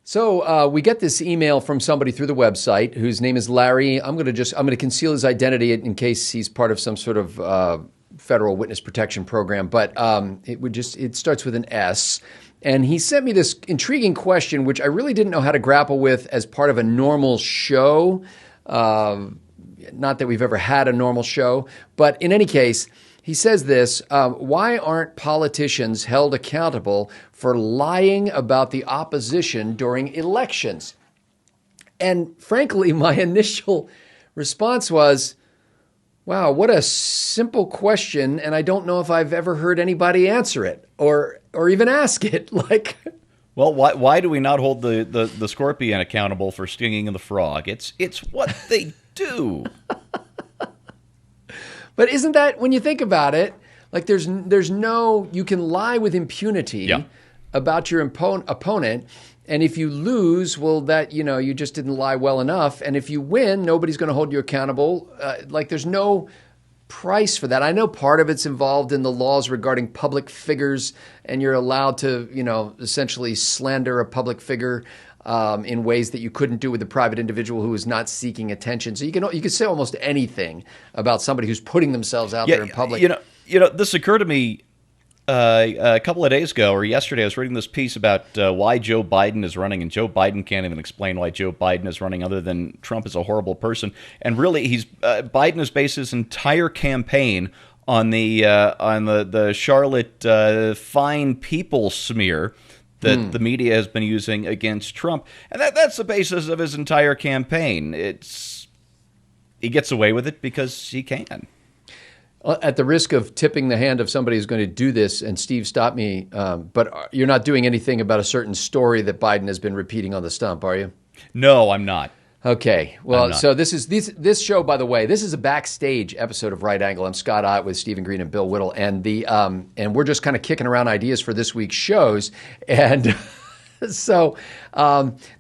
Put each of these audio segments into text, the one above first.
So we get this email from somebody through the website whose name is Larry. I'm going to conceal his identity in case he's part of some sort of federal witness protection program. But it starts with an S. And he sent me this intriguing question, which I really didn't know how to grapple with as part of a normal show. Not that we've ever had a normal show, but in any case, he says this: why aren't politicians held accountable for lying about the opposition during elections? And frankly, my initial response was, wow, what a simple question, and I don't know if I've ever heard anybody answer it or even ask it. Well, why do we not hold the scorpion accountable for stinging the frog? It's what they do. But isn't that, when you think about it, there's no, you can lie with impunity about your opponent, and if you lose, well, that, you just didn't lie well enough, and if you win, nobody's going to hold you accountable. There's no price for that. I know part of it's involved in the laws regarding public figures, and you're allowed to, essentially slander a public figure in ways that you couldn't do with a private individual who is not seeking attention. So you can say almost anything about somebody who's putting themselves out there in public. This occurred to me a couple of days ago or yesterday. I was reading this piece about why Joe Biden is running, and Joe Biden can't even explain why Joe Biden is running, other than Trump is a horrible person. And really, Biden has based his entire campaign on the Charlotte fine people smear that the media has been using against Trump. And that's the basis of his entire campaign. He gets away with it because he can. At the risk of tipping the hand of somebody who's going to do this, and Steve, stop me, but you're not doing anything about a certain story that Biden has been repeating on the stump, are you? No, I'm not. Okay. Well, so this show, by the way, this is a Backstage episode of Right Angle. I'm Scott Ott with Stephen Green and Bill Whittle, and we're just kind of kicking around ideas for this week's shows. And so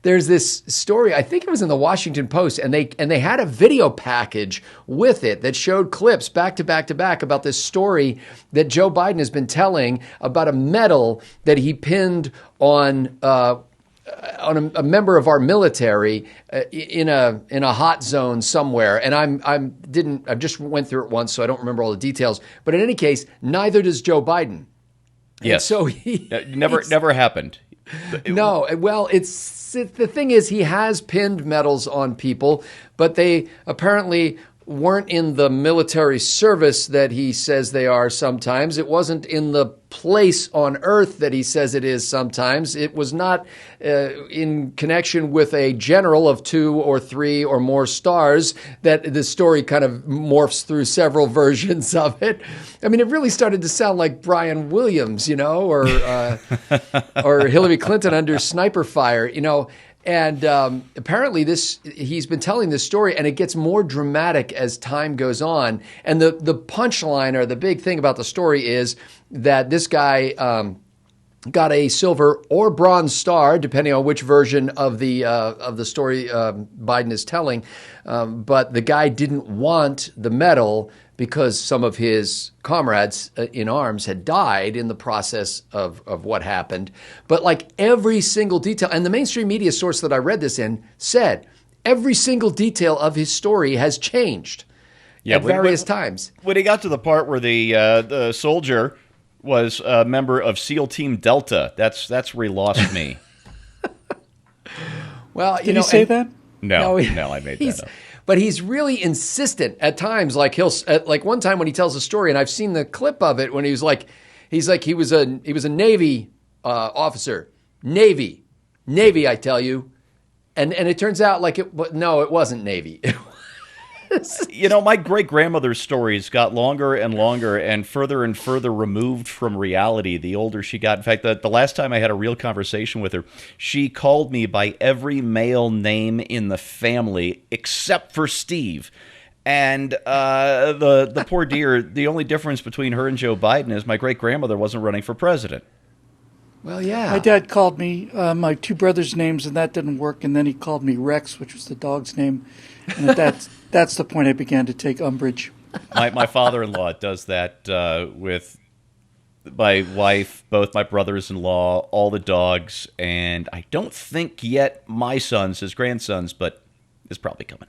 there's this story, I think it was in the Washington Post, and they had a video package with it that showed clips back to back to back about this story that Joe Biden has been telling about a medal that he pinned on a member of our military in a hot zone somewhere, and I just went through it once, so I don't remember all the details. But in any case, neither does Joe Biden. Yes, and so never happened. No, well, the thing is, he has pinned medals on people, but they apparently weren't in the military service that he says they are sometimes. It wasn't in the place on Earth that he says it is sometimes. It was not in connection with a general of 2 or 3 or more stars that the story kind of morphs through several versions of it. I mean, it really started to sound like Brian Williams, or Hillary Clinton under sniper fire, And apparently he's been telling this story, and it gets more dramatic as time goes on. And the punchline, or the big thing about the story, is that this guy got a silver or bronze star, depending on which version of the story Biden is telling. But the guy didn't want the medal because some of his comrades in arms had died in the process of what happened. But every single detail, and the mainstream media source that I read this in said, every single detail of his story has changed at various times. When he got to the part where the soldier was a member of SEAL Team Delta, that's where he lost me. Well, Did he say that? No, I made that up. But he's really insistent at times. Like one time when he tells a story, and I've seen the clip of it, when he was he was a Navy officer, Navy, I tell you, and it turns out it wasn't Navy. My great-grandmother's stories got longer and longer and further removed from reality the older she got. In fact, the last time I had a real conversation with her, she called me by every male name in the family except for Steve. And the poor dear, the only difference between her and Joe Biden is my great-grandmother wasn't running for president. Well, yeah. My dad called me my 2 brothers' names, and that didn't work. And then he called me Rex, which was the dog's name. And that's the point I began to take umbrage. My father-in-law does that with my wife, both my brothers-in-law, all the dogs, and I don't think yet my sons, his grandsons, but it's probably coming.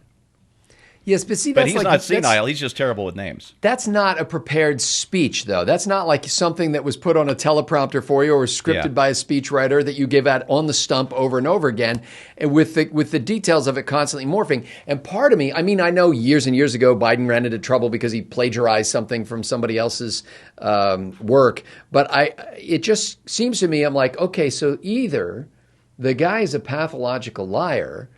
Yes, but see, But that's he's like, not senile. He's just terrible with names. that's not a prepared speech, though. That's not like something that was put on a teleprompter for you or scripted Yeah. by a speechwriter that you give out on the stump over and over again, and with the details of it constantly morphing. And part of me, I mean, I know years and years ago Biden ran into trouble because he plagiarized something from somebody else's work, but it just seems to me, I'm like, okay, so either the guy is a pathological liar,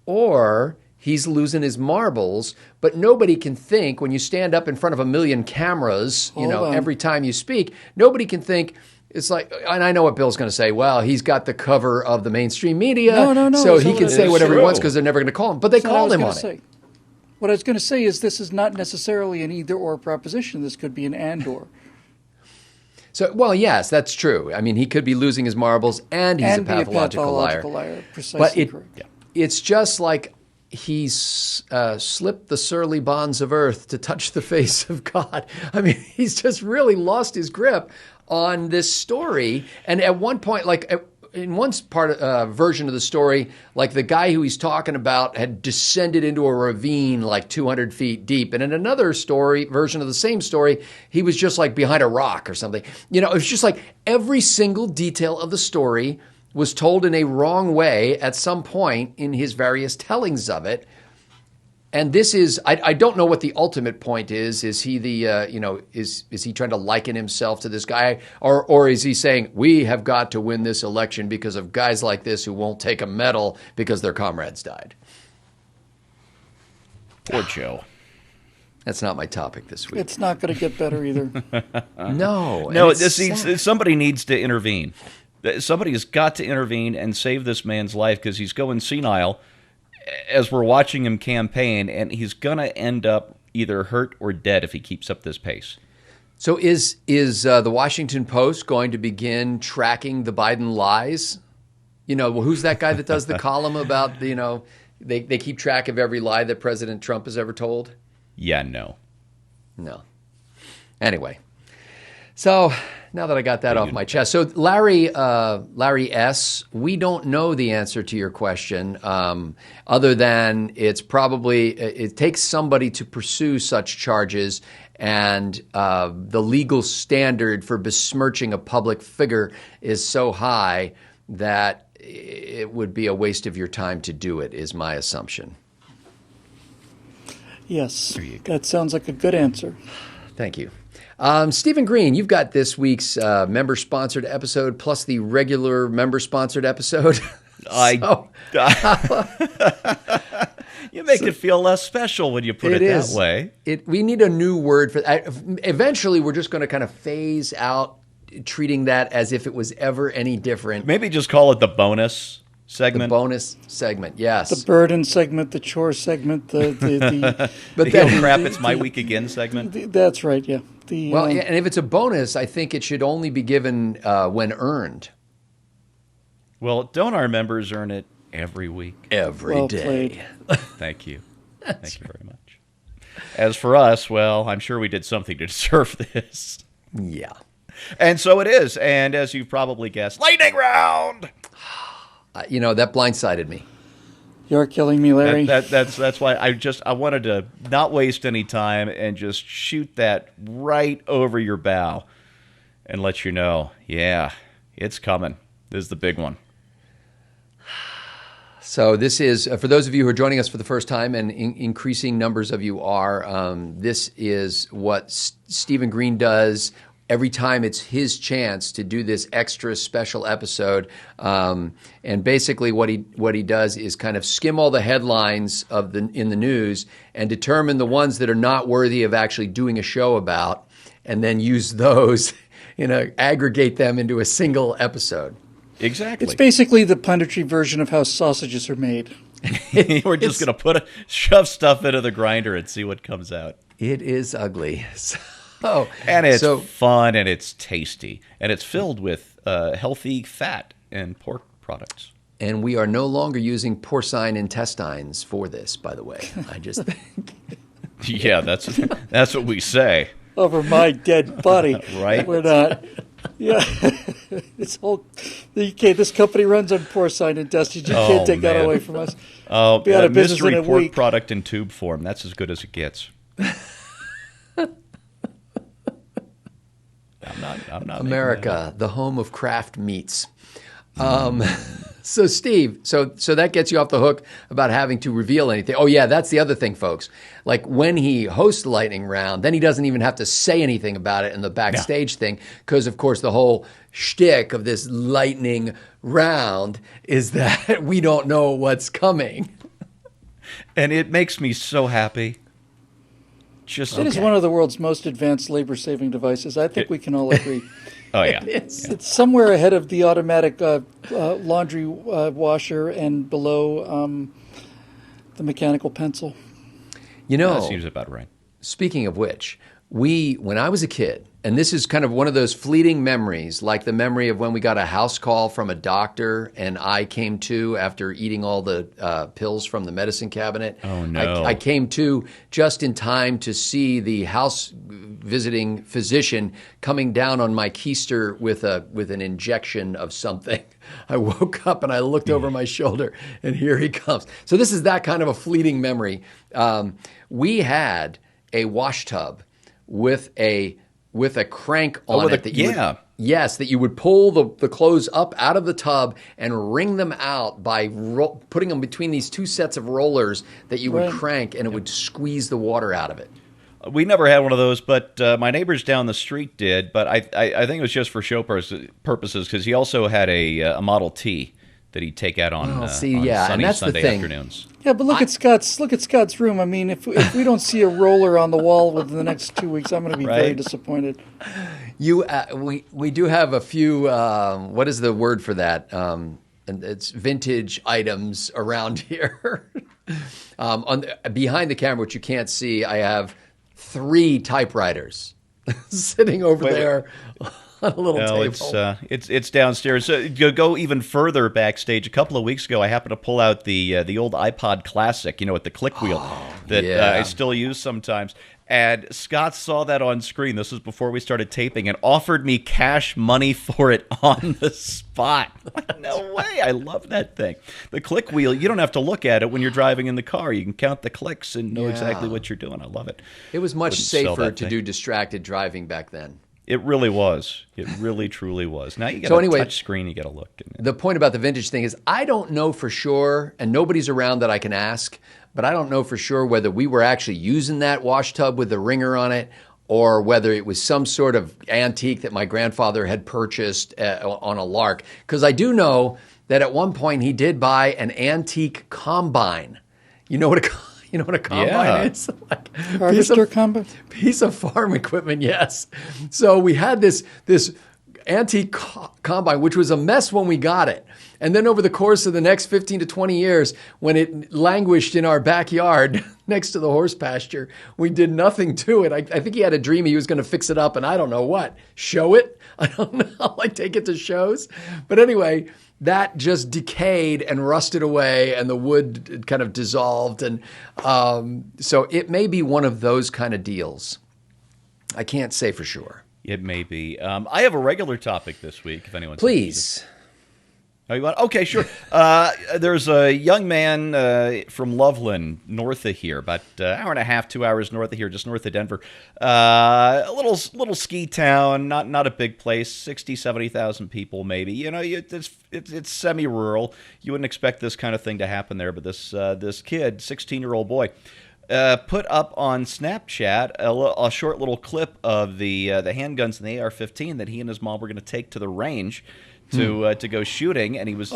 or he's losing his marbles, but nobody can think when you stand up in front of a million cameras, Hold on. every time you speak, nobody can think it's like, and I know what Bill's going to say, well, he's got the cover of the mainstream media, No, so it's he not can what it say is. whatever he True. wants because they're never going to call him. But they That's not what I called was him gonna on it. say. What I was going to say is this is not necessarily an either-or proposition. This could be an and-or. So, well, yes, that's true. I mean, he could be losing his marbles and he's And a be a pathological liar. Precisely But correct. it's just like he's slipped the surly bonds of earth to touch the face of God. I mean, he's just really lost his grip on this story. And at one point, like in one version of the story, like the guy who he's talking about had descended into a ravine like 200 feet deep. And in another version of the same story, he was just like behind a rock or something. It was just like every single detail of the story was told in a wrong way at some point in his various tellings of it. And this is, I don't know what the ultimate point is. Is he is he trying to liken himself to this guy? Or is he saying, we have got to win this election because of guys like this who won't take a medal because their comrades died? Poor Joe. That's not my topic this week. It's not going to get better either. No. No, and it's sad. somebody needs to intervene. Somebody has got to intervene and save this man's life because he's going senile as we're watching him campaign, and he's going to end up either hurt or dead if he keeps up this pace. So is the Washington Post going to begin tracking the Biden lies? Who's that guy that does the column about, they keep track of every lie that President Trump has ever told? Yeah, no. No. Anyway, so now that I got that off my chest, so Larry S., we don't know the answer to your question, other than it takes somebody to pursue such charges, and the legal standard for besmirching a public figure is so high that it would be a waste of your time to do it, is my assumption. Yes, that sounds like a good answer. Thank you. Stephen Green, you've got this week's member-sponsored episode plus the regular member-sponsored episode. You make it feel less special when you put it that way. We need a new word for that. Eventually, we're just going to kind of phase out treating that as if it was ever any different. Maybe just call it the bonus segment. The bonus segment, yes. The burden segment, the chore segment, the But Oh, crap, it's my week again segment. that's right, yeah. And if it's a bonus, I think it should only be given when earned. Well, don't our members earn it every week? Every day. Thank you. Thank you very much. As for us, well, I'm sure we did something to deserve this. Yeah. And so it is. And as you've probably guessed, lightning round. That blindsided me. You're killing me, Larry. That's why I wanted to not waste any time and just shoot that right over your bow and let you know, yeah, it's coming. This is the big one. So this is, for those of you who are joining us for the first time, and increasing numbers of you are, this is what Stephen Green does every time it's his chance to do this extra special episode. And basically what he does is kind of skim all the headlines in the news and determine the ones that are not worthy of actually doing a show about, and then use those, aggregate them into a single episode. Exactly. It's basically the punditry version of how sausages are made. We're just going to shove stuff into the grinder and see what comes out. It is ugly. And it's fun and it's tasty. And it's filled with healthy fat and pork products. And we are no longer using porcine intestines for this, by the way. I just think. Yeah, that's what we say. over my dead body. Right. We're not. Yeah. This company runs on porcine intestines. You can't take that away from us. Oh, Be out of business mystery in a pork week. product in tube form. That's as good as it gets. I'm not America, the home of craft meats. So Steve, so that gets you off the hook about having to reveal anything. Oh yeah, that's the other thing, folks. Like when he hosts the lightning round, then he doesn't even have to say anything about it in the backstage thing, because of course the whole shtick of this lightning round is that we don't know what's coming. And it makes me so happy. It is one of the world's most advanced labor-saving devices. I think we can all agree. Oh yeah, It's somewhere ahead of the automatic laundry washer and below the mechanical pencil. You know, that seems about right. Speaking of which, when I was a kid, and this is kind of one of those fleeting memories, like the memory of when we got a house call from a doctor and I came to after eating all the pills from the medicine cabinet. Oh, no. I came to just in time to see the house visiting physician coming down on my keister with an injection of something. I woke up and I looked over my shoulder and here he comes. So this is that kind of a fleeting memory. We had a wash tub with a crank on it that you would pull the clothes up out of the tub and wring them out by putting them between these two sets of rollers that you would crank, and it would squeeze the water out of it. We never had one of those, but my neighbors down the street did. But I think it was just for show purposes, because he also had a Model T that he'd take out on sunny and that's Sunday the thing. afternoons. Yeah, but look at Scott's room. I mean, if we don't see a roller on the wall within the next 2 weeks, I'm going to be very disappointed. We do have a few. What is the word for that? And it's vintage items around here. Behind the camera, which you can't see, I have 3 typewriters sitting over there. On a little table. It's downstairs. So go even further backstage. A couple of weeks ago, I happened to pull out the old iPod Classic, with the click wheel I still use sometimes. And Scott saw that on screen. This was before we started taping, and offered me cash money for it on the spot. Like, no way! I love that thing. The click wheel. You don't have to look at it when you're driving in the car. You can count the clicks and know exactly what you're doing. I love it. It was much safer to do distracted driving back then. It really was. It really, truly was. Now you got a touch screen, you got to look. The point about the vintage thing is I don't know for sure, and nobody's around that I can ask, but I don't know for sure whether we were actually using that wash tub with the wringer on it or whether it was some sort of antique that my grandfather had purchased on a lark. Because I do know that at one point he did buy an antique combine. You know what a combine is? Like Harvester combine? Piece of farm equipment, yes. So we had this antique combine, which was a mess when we got it. And then over the course of the next 15 to 20 years, when it languished in our backyard next to the horse pasture, we did nothing to it. I think he had a dream he was going to fix it up, and I don't know what. Show it? I don't know. Like take it to shows? But anyway, that just decayed and rusted away, and the wood kind of dissolved. And so it may be one of those kind of deals. I can't say for sure. It may be. I have a regular topic this week, if anyone's Please. interested. Oh, you want? Okay, sure. There's a young man from Loveland, north of here, about an hour and a half, 2 hours north of here, just north of Denver. A little ski town, not a big place, 60, 70,000 people maybe. It's semi-rural. You wouldn't expect this kind of thing to happen there, but this kid, 16-year-old boy, put up on Snapchat a short little clip of the handguns and the AR-15 that he and his mom were going to take to the range to go shooting, and he was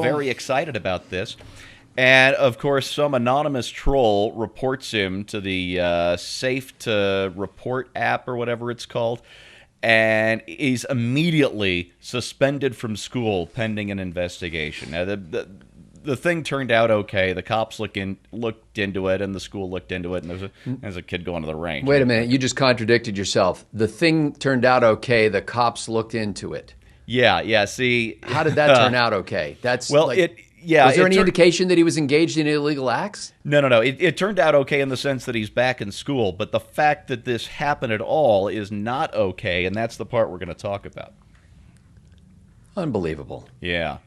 very excited about this. And of course, some anonymous troll reports him to the Safe to Report app or whatever it's called, and he's immediately suspended from school pending an investigation. Now, the thing turned out okay. The cops looked into it, and the school looked into it, and there's a kid going to the range. Wait a minute, you just contradicted yourself. The thing turned out okay. The cops looked into it. Yeah. See, how did that turn out okay? Yeah. Was there any indication that he was engaged in illegal acts? No. It turned out okay in the sense that he's back in school, but the fact that this happened at all is not okay, and that's the part we're going to talk about. Unbelievable. Yeah.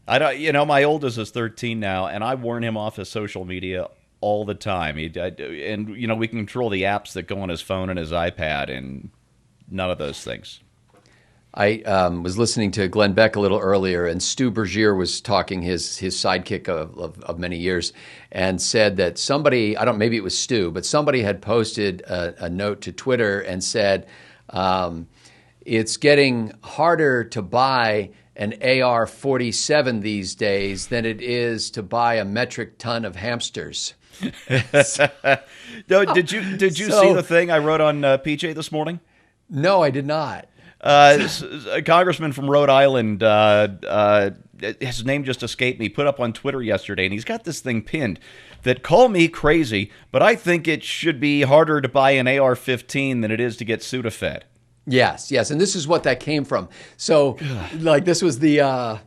I don't. My oldest is 13 now, and I warn him off his social media all the time. We can control the apps that go on his phone and his iPad, and none of those things. I was listening to Glenn Beck a little earlier, and Stu Bergier was talking, his sidekick of many years, and said that somebody, maybe it was Stu, but somebody had posted a note to Twitter and said, it's getting harder to buy an AR-47 these days than it is to buy a metric ton of hamsters. No, did you see the thing I wrote on PJ this morning? No, I did not. A congressman from Rhode Island, his name just escaped me, put up on Twitter yesterday, and he's got this thing pinned that, call me crazy, but I think it should be harder to buy an AR-15 than it is to get Sudafed. Yes, and this is what that came from. So, this was the,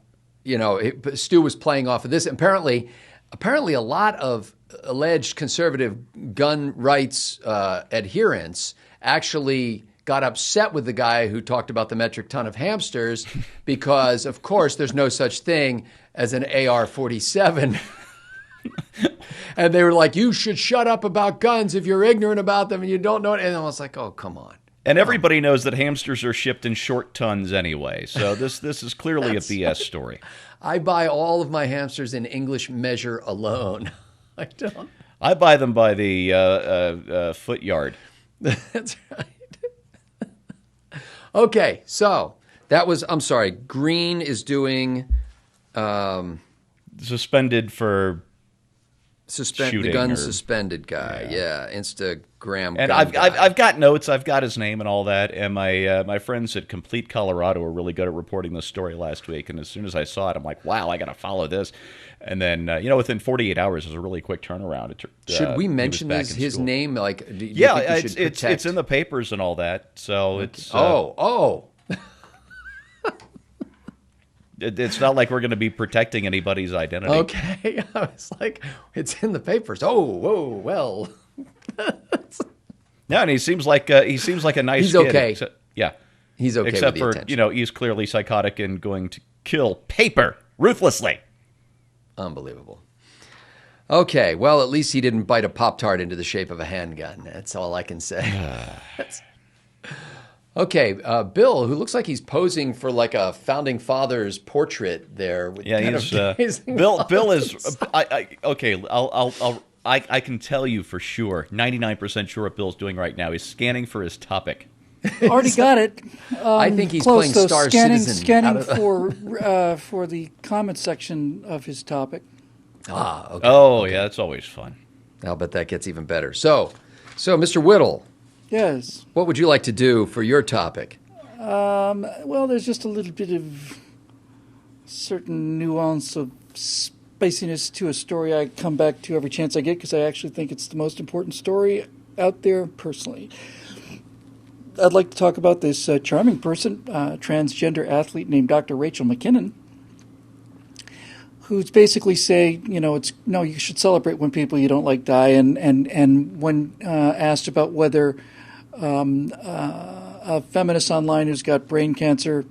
Stu was playing off of this. Apparently a lot of alleged conservative gun rights adherents actually got upset with the guy who talked about the metric ton of hamsters because, of course, there's no such thing as an AR-47. And they were like, you should shut up about guns if you're ignorant about them and you don't know it. And I was like, oh, come on. And everybody knows that hamsters are shipped in short tons anyway, so this is clearly a BS story. I buy all of my hamsters in English measure alone. I don't. I buy them by the foot yard. That's right. Okay, so that was, I'm sorry, Green is doing... suspended for shooting. The gun suspended guy, yeah. Instagram. And I've got notes. I've got his name and all that. And my friends at Complete Colorado were really good at reporting this story last week. And as soon as I saw it, I'm like, wow, I got to follow this. And then within 48 hours, it was a really quick turnaround. Should we mention his name? Like, do you yeah, think we should protect? It's in the papers and all that. So it's It's not like we're going to be protecting anybody's identity. Okay, I was like, it's in the papers. Oh, whoa, well. Yeah, and he seems like a nice He's kid. okay. Yeah, he's okay. Except with the for attention. he's clearly psychotic and going to kill paper ruthlessly. Unbelievable. Okay, well, at least he didn't bite a Pop-Tart into the shape of a handgun. That's all I can say. Okay, Bill, who looks like he's posing for like a founding father's portrait there. With Bill is. I can tell you for sure, 99% sure what Bill's doing right now. He's scanning for his topic. Already got it. I think he's close, playing Star Citizen. Scanning for the comment section of his topic. Okay. Oh, yeah, that's always fun. I'll bet that gets even better. So, Mr. Whittle. Yes. What would you like to do for your topic? Well, there's just a little bit of certain nuance of spiciness to a story I come back to every chance I get because I actually think it's the most important story out there personally. I'd like to talk about this charming person, transgender athlete named Dr. Rachel McKinnon, who's basically saying, you should celebrate when people you don't like die. And when asked about whether a feminist online who's got brain cancer,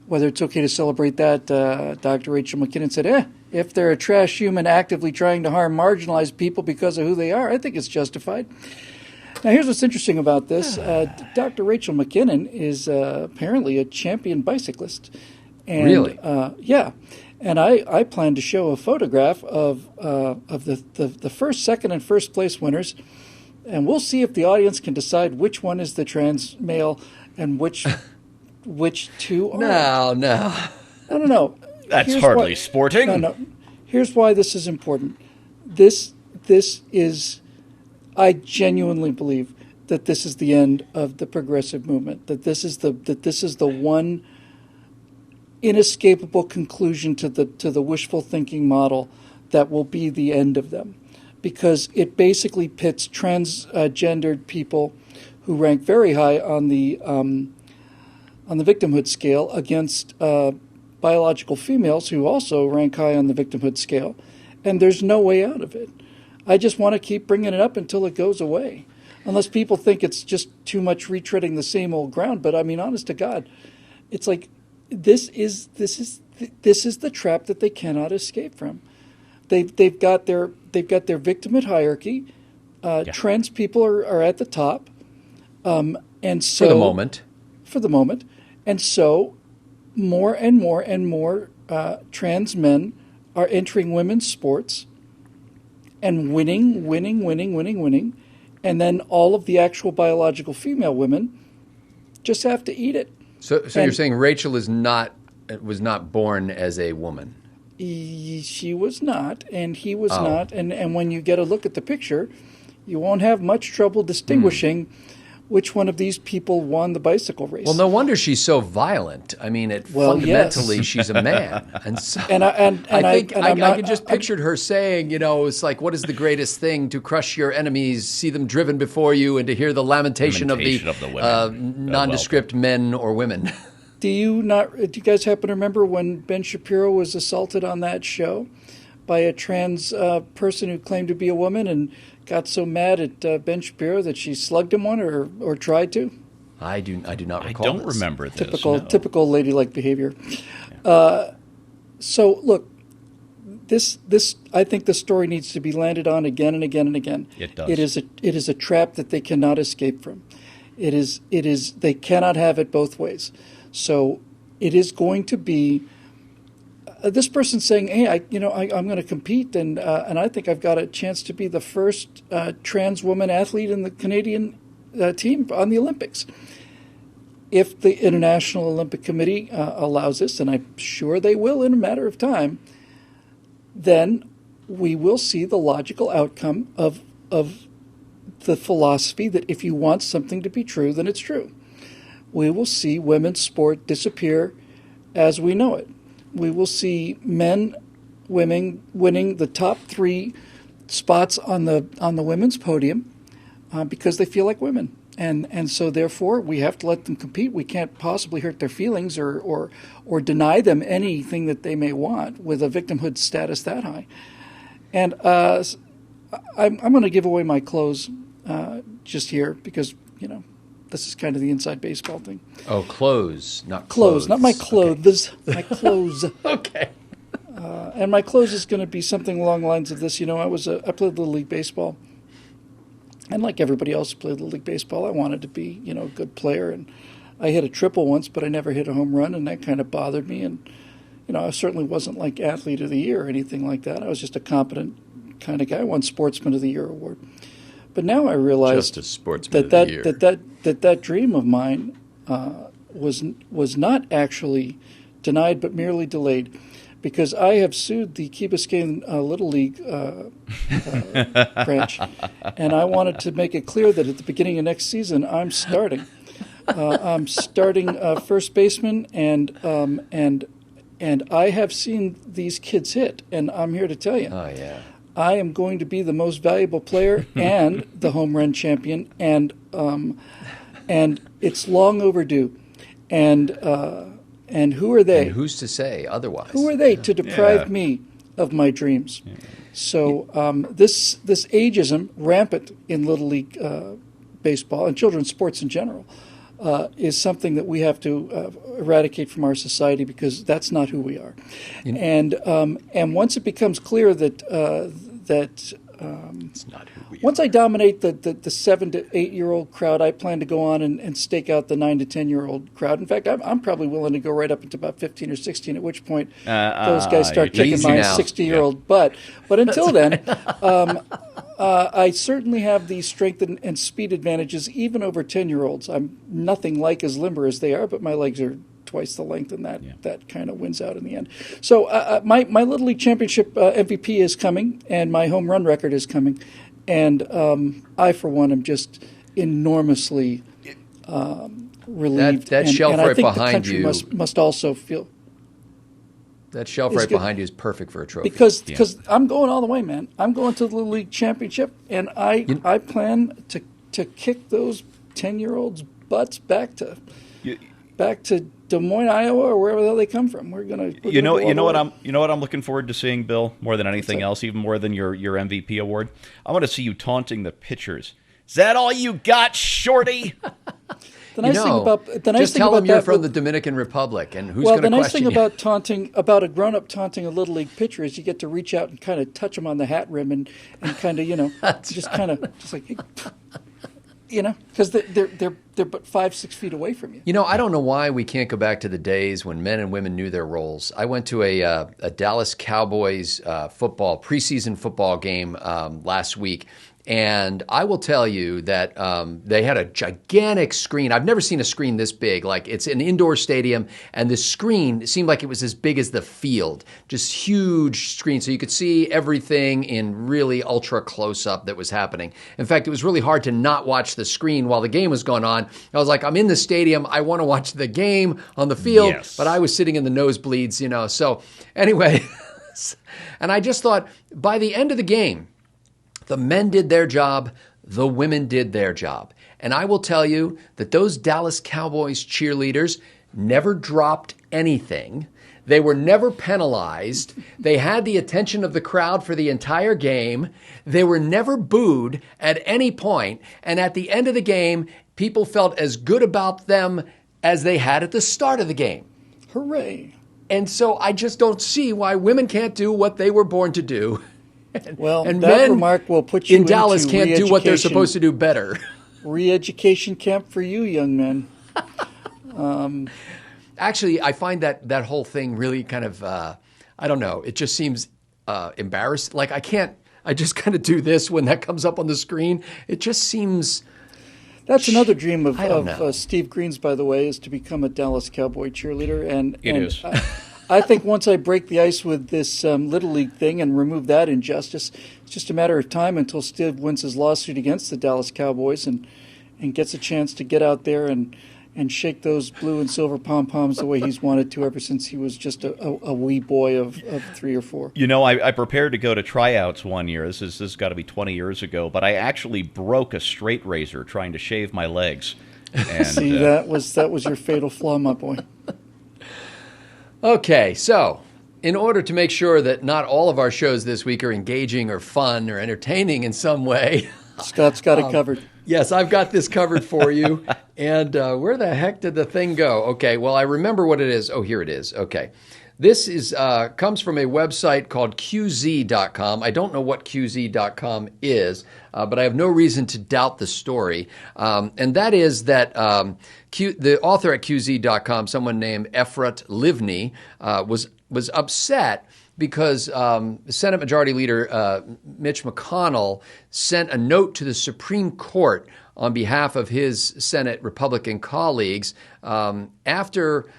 whether it's okay to celebrate that, Dr. Rachel McKinnon said, if they're a trash human actively trying to harm marginalized people because of who they are, I think it's justified. Now, here's what's interesting about this. Dr. Rachel McKinnon is apparently a champion bicyclist. And, really? Yeah. And I plan to show a photograph of the first, second, and first place winners, and we'll see if the audience can decide which one is the trans male and which two are. No. That's hardly sporting. No. Here's why this is important. This is, I genuinely believe that this is the end of the progressive movement. That this is the one inescapable conclusion to the wishful thinking model that will be the end of them, because it basically pits transgendered people who rank very high on the victimhood scale against biological females who also rank high on the victimhood scale, and there's no way out of it. I just want to keep bringing it up until it goes away, unless people think it's just too much retreading the same old ground. But I mean, honest to God, it's like this is the trap that they cannot escape from. They've got their victimhood hierarchy. Trans people are at the top, and so for the moment, and so more and more and more trans men are entering women's sports and winning, and then all of the actual biological female women just have to eat it. So you're saying Rachel was not born as a woman? She was not, and he was not. And when you get a look at the picture, you won't have much trouble distinguishing which one of these people won the bicycle race. Well, no wonder she's so violent. I mean, fundamentally, yes. She's a man, and so I can just pictured her saying, it's like, what is the greatest thing? To crush your enemies, see them driven before you, and to hear the lamentation of the nondescript men or women. Do you guys happen to remember when Ben Shapiro was assaulted on that show by a trans person who claimed to be a woman and got so mad at Ben Shapiro that she slugged him one or tried to? I do not recall. I don't remember this. Typical ladylike behavior. Yeah. So look, this I think the story needs to be landed on again and again and again. It does. It is a trap that they cannot escape from. It is they cannot have it both ways. So it is going to be this person saying, "Hey, I'm going to compete, and I think I've got a chance to be the first trans woman athlete in the Canadian team on the Olympics." If the International Olympic Committee allows this, and I'm sure they will in a matter of time, then we will see the logical outcome of the philosophy that if you want something to be true, then it's true. We will see women's sport disappear as we know it. We will see men, women winning the top 3 spots on the women's podium because they feel like women, and so therefore we have to let them compete. We can't possibly hurt their feelings or deny them anything that they may want with a victimhood status that high. And I'm going to give away my clothes just here because this is kind of the inside baseball thing. Oh, clothes, not clothes. Not my clothes, okay. My clothes. Okay. And my clothes is going to be something along the lines of this. I played Little League Baseball. And like everybody else who played Little League Baseball, I wanted to be, a good player. And I hit a triple once, but I never hit a home run, and that kind of bothered me. And, I certainly wasn't like Athlete of the Year or anything like that. I was just a competent kind of guy. I won Sportsman of the Year award. But now I realize that dream of mine was not actually denied, but merely delayed, because I have sued the Key Biscayne Little League branch, and I wanted to make it clear that at the beginning of next season I'm starting. I'm starting first baseman, and I have seen these kids hit, and I'm here to tell you. Oh yeah. I am going to be the most valuable player and the home run champion, and it's long overdue. And who are they? And who's to say otherwise? Who are they to deprive me of my dreams? Yeah. So this ageism, rampant in Little League baseball and children's sports in general, is something that we have to eradicate from our society, because that's not who we are. And once it becomes clear that it's not who we once are. I dominate the 7 to 8 year old crowd, I plan to go on and stake out the 9 to 10 year old crowd. In fact, I'm probably willing to go right up into about 15 or 16. At which point, those guys start kicking my 60-year-old butt. But until then. I certainly have the strength and speed advantages even over 10-year-olds. I'm nothing like as limber as they are, but my legs are twice the length, and that kind of wins out in the end. So my Little League Championship MVP is coming, and my home run record is coming. And I, for one, am just enormously relieved. That shelf and right I think behind the country you must also feel... That shelf right behind you is perfect for a trophy. Because I'm going all the way, man. I'm going to the Little League Championship, and I plan to kick those 10-year-olds' butts back to Des Moines, Iowa, or wherever the hell they come from. We're gonna you know what I'm looking forward to seeing, Bill, more than anything else, even more than your MVP award. I want to see you taunting the pitchers. Is that all you got, Shorty? The nice thing about just tell them you're from the Dominican Republic, and who's going to question you? Well, the nice thing about taunting, about a grown-up taunting a little league pitcher, is you get to reach out and kind of touch them on the hat rim and kind of just like because they're but 5-6 feet away from you. I don't know why we can't go back to the days when men and women knew their roles. I went to a Dallas Cowboys preseason football game last week. And I will tell you that they had a gigantic screen. I've never seen a screen this big. Like, it's an indoor stadium, and the screen seemed like it was as big as the field. Just huge screen, so you could see everything in really ultra close-up that was happening. In fact, it was really hard to not watch the screen while the game was going on. I was like, I'm in the stadium. I want to watch the game on the field, but I was sitting in the nosebleeds, So anyway, and I just thought, by the end of the game, the men did their job, the women did their job. And I will tell you that those Dallas Cowboys cheerleaders never dropped anything. They were never penalized. They had the attention of the crowd for the entire game. They were never booed at any point. And at the end of the game, people felt as good about them as they had at the start of the game. Hooray. And so I just don't see why women can't do what they were born to do. And that remark will put you in Dallas into can't do what they're supposed to do better. Re-education camp for you, young men. Actually, I find that whole thing really kind of, I don't know, it just seems embarrassing. Like, I just kind of do this when that comes up on the screen. It just seems... That's another dream of Steve Green's, by the way, is to become a Dallas Cowboy cheerleader. And it is. I think once I break the ice with this Little League thing and remove that injustice, it's just a matter of time until Steve wins his lawsuit against the Dallas Cowboys and gets a chance to get out there and shake those blue and silver pom-poms the way he's wanted to ever since he was just a wee boy of 3 or 4. I prepared to go to tryouts one year. This has got to be 20 years ago, but I actually broke a straight razor trying to shave my legs. And, See, that was your fatal flaw, my boy. Okay, so in order to make sure that not all of our shows this week are engaging or fun or entertaining in some way, Scott's got it covered. Yes, I've got this covered for you. And where the heck did the thing go? Okay, well, I remember what it is. Oh, here it is. Okay. This comes from a website called QZ.com. I don't know what QZ.com is, but I have no reason to doubt the story. And that is that the author at QZ.com, someone named Efrat Livni, was upset because Senate Majority Leader Mitch McConnell sent a note to the Supreme Court on behalf of his Senate Republican colleagues after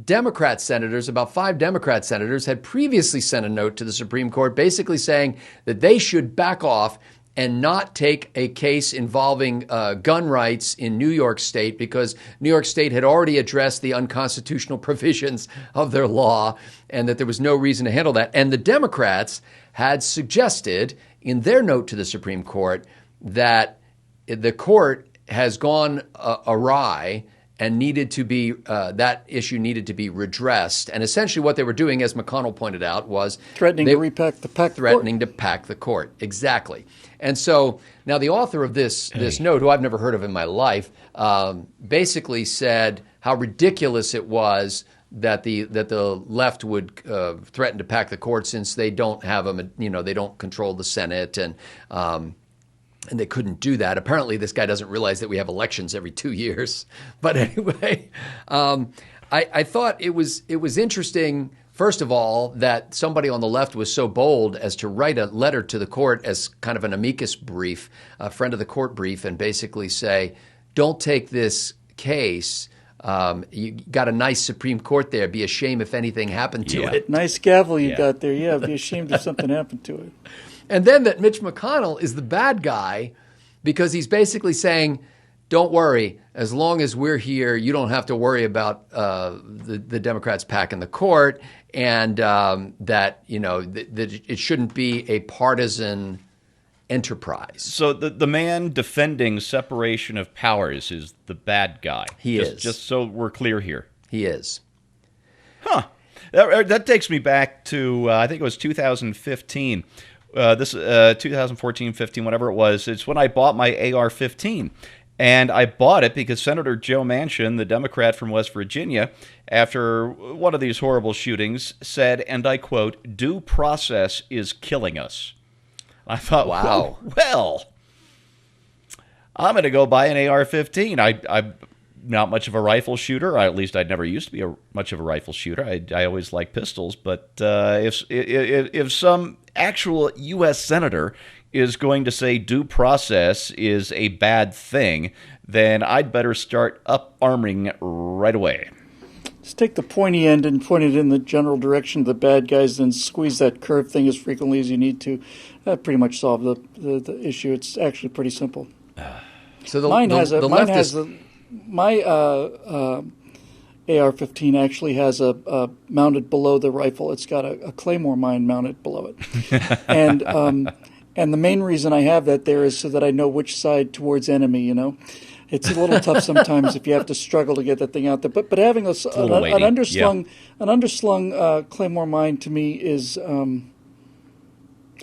Democrat senators, about 5 Democrat senators, had previously sent a note to the Supreme Court basically saying that they should back off and not take a case involving gun rights in New York State because New York State had already addressed the unconstitutional provisions of their law and that there was no reason to handle that. And the Democrats had suggested in their note to the Supreme Court that the court has gone awry and needed to be that issue needed to be redressed. And essentially what they were doing, as McConnell pointed out, was threatening to pack the court. Exactly. And so now the author of this note, who I've never heard of in my life, basically said how ridiculous it was that the left would threaten to pack the court since they don't have they don't control the Senate and they couldn't do that. Apparently, this guy doesn't realize that we have elections every 2 years. But anyway, I thought it was interesting, first of all, that somebody on the left was so bold as to write a letter to the court as kind of an amicus brief, a friend of the court brief, and basically say, don't take this case. You got a nice Supreme Court there. Be a shame if anything happened to it. Nice gavel you got there. Yeah, be ashamed if something happened to it. And then that Mitch McConnell is the bad guy because he's basically saying, don't worry, as long as we're here, you don't have to worry about the Democrats packing the court and that it shouldn't be a partisan enterprise. So the man defending separation of powers is the bad guy. He is. Just so we're clear here. He is. Huh. That takes me back to, I think it was 2015. 2014, 15, whatever it was. It's when I bought my AR-15. And I bought it because Senator Joe Manchin, the Democrat from West Virginia, after one of these horrible shootings, said, and I quote, "Due process is killing us." I thought, wow, well, I'm going to go buy an AR-15. I'm not much of a rifle shooter. At least I'd never used to be much of a rifle shooter. I always liked pistols. But if some actual U.S. senator is going to say due process is a bad thing, then I'd better start up-arming right away. Just take the pointy end and point it in the general direction of the bad guys, then squeeze that curved thing as frequently as you need to. That pretty much solve the issue. It's actually pretty simple. So my AR-15 actually has a mounted below the rifle. It's got a Claymore mine mounted below it, and the main reason I have that there is so that I know which side towards enemy. You know, it's a little tough sometimes if you have to struggle to get that thing out there. But having an underslung Claymore mine to me is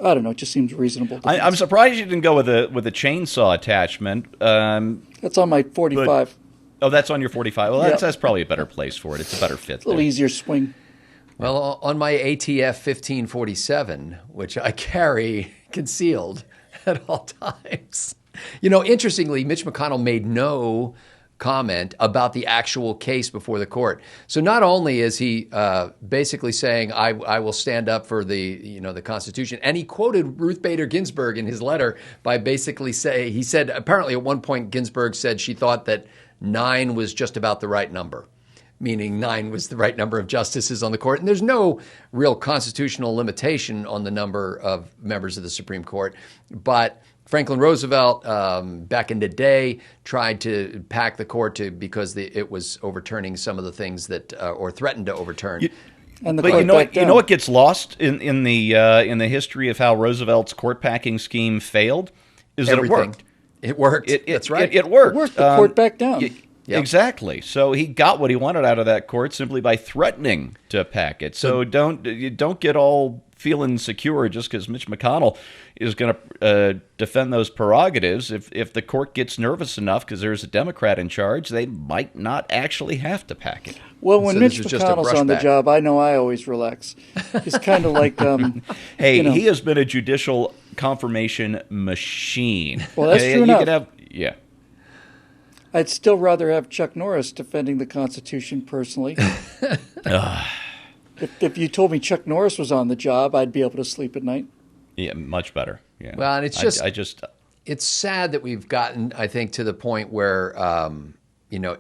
I don't know. It just seems reasonable. I'm surprised you didn't go with a chainsaw attachment. That's on my 45. Oh, that's on your 45. Well, that's probably a better place for it. It's a better fit. A little easier swing. Well, on my ATF 1547, which I carry concealed at all times. You know, interestingly, Mitch McConnell made no comment about the actual case before the court. So not only is he basically saying, I will stand up for the Constitution, and he quoted Ruth Bader Ginsburg in his letter by basically he said, apparently at one point Ginsburg said she thought that 9 was just about the right number, meaning 9 was the right number of justices on the court. And there's no real constitutional limitation on the number of members of the Supreme Court. But Franklin Roosevelt, back in the day, tried to pack the court because it was overturning some of the things that, or threatened to overturn. But you know what gets lost in the history of how Roosevelt's court packing scheme failed is that it worked. It worked. That's right. It worked. It worked. The court backed down. Yep. Exactly. So he got what he wanted out of that court simply by threatening to pack it. So don't get all feeling secure just because Mitch McConnell is going to defend those prerogatives. If the court gets nervous enough because there's a Democrat in charge, they might not actually have to pack it. Well, when Mitch McConnell's on the job, I know I always relax. He's kind of like he has been a judicial confirmation machine. Well, that's true enough. Yeah. I'd still rather have Chuck Norris defending the Constitution personally. If you told me Chuck Norris was on the job, I'd be able to sleep at night. Yeah, much better. Yeah. Well, and it's it's sad that we've gotten, I think, to the point where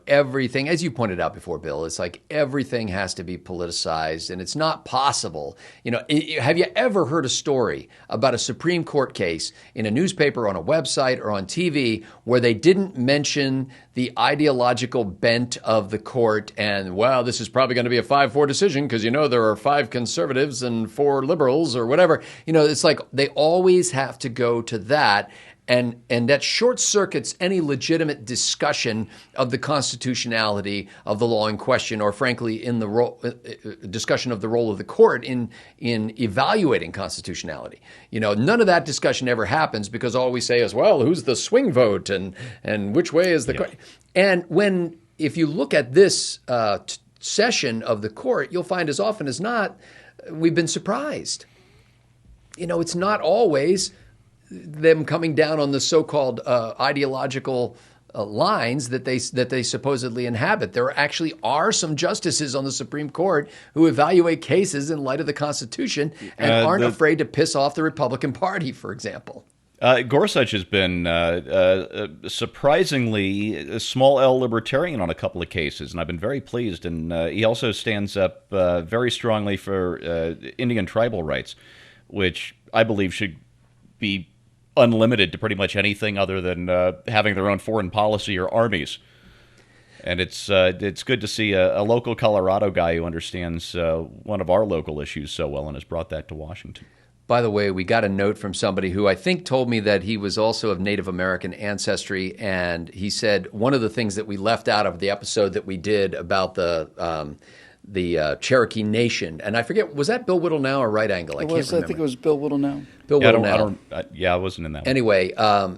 everything, as you pointed out before, Bill, it's like everything has to be politicized, and it's not possible. Have you ever heard a story about a Supreme Court case in a newspaper, on a website, or on TV where they didn't mention the ideological bent of the court and, well, this is probably going to be a 5-4 decision because, there are 5 conservatives and 4 liberals or whatever. It's like they always have to go to that. And that short circuits any legitimate discussion of the constitutionality of the law in question, or frankly, in the discussion of the role of the court in evaluating constitutionality. None of that discussion ever happens because all we say is, well, who's the swing vote and which way is the court? And if you look at this session of the court, you'll find as often as not, we've been surprised. It's not always them coming down on the so-called ideological lines that they supposedly inhabit. There actually are some justices on the Supreme Court who evaluate cases in light of the Constitution and aren't afraid to piss off the Republican Party, for example. Gorsuch has been surprisingly small L libertarian on a couple of cases, and I've been very pleased. And he also stands up very strongly for Indian tribal rights, which I believe should be unlimited to pretty much anything other than having their own foreign policy or armies. And it's good to see a local Colorado guy who understands one of our local issues so well and has brought that to Washington. By the way, we got a note from somebody who I think told me that he was also of Native American ancestry, and he said one of the things that we left out of the episode that we did about the Cherokee Nation, and I forget, was that Bill Whittle Now or Right Angle? I can't remember. I think it was Bill Whittle Now. Bill Whittle Now. I wasn't in that one. Anyway,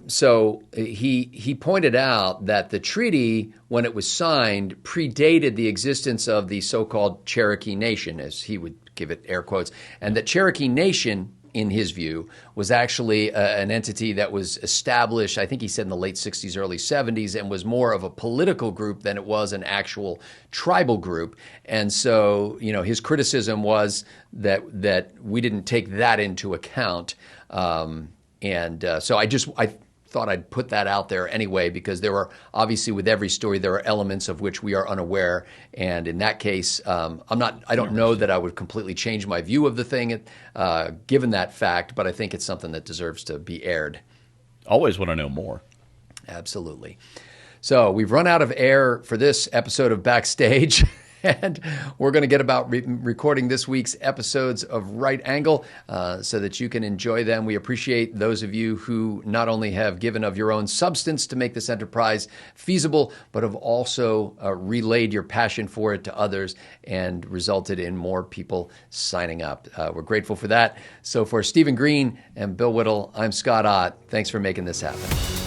so he pointed out that the treaty, when it was signed, predated the existence of the so-called Cherokee Nation, as he would give it air quotes, and that Cherokee Nation, in his view, was actually an entity that was established, I think he said in the late 60s, early 70s, and was more of a political group than it was an actual tribal group. And so, his criticism was that we didn't take that into account. So I thought I'd put that out there anyway, because there are obviously, with every story, there are elements of which we are unaware. And in that case, I don't know that I would completely change my view of the thing, given that fact, but I think it's something that deserves to be aired. Always want to know more. Absolutely. So we've run out of air for this episode of Backstage. And we're going to get about recording this week's episodes of Right Angle so that you can enjoy them. We appreciate those of you who not only have given of your own substance to make this enterprise feasible, but have also relayed your passion for it to others and resulted in more people signing up. We're grateful for that. So for Stephen Green and Bill Whittle, I'm Scott Ott. Thanks for making this happen.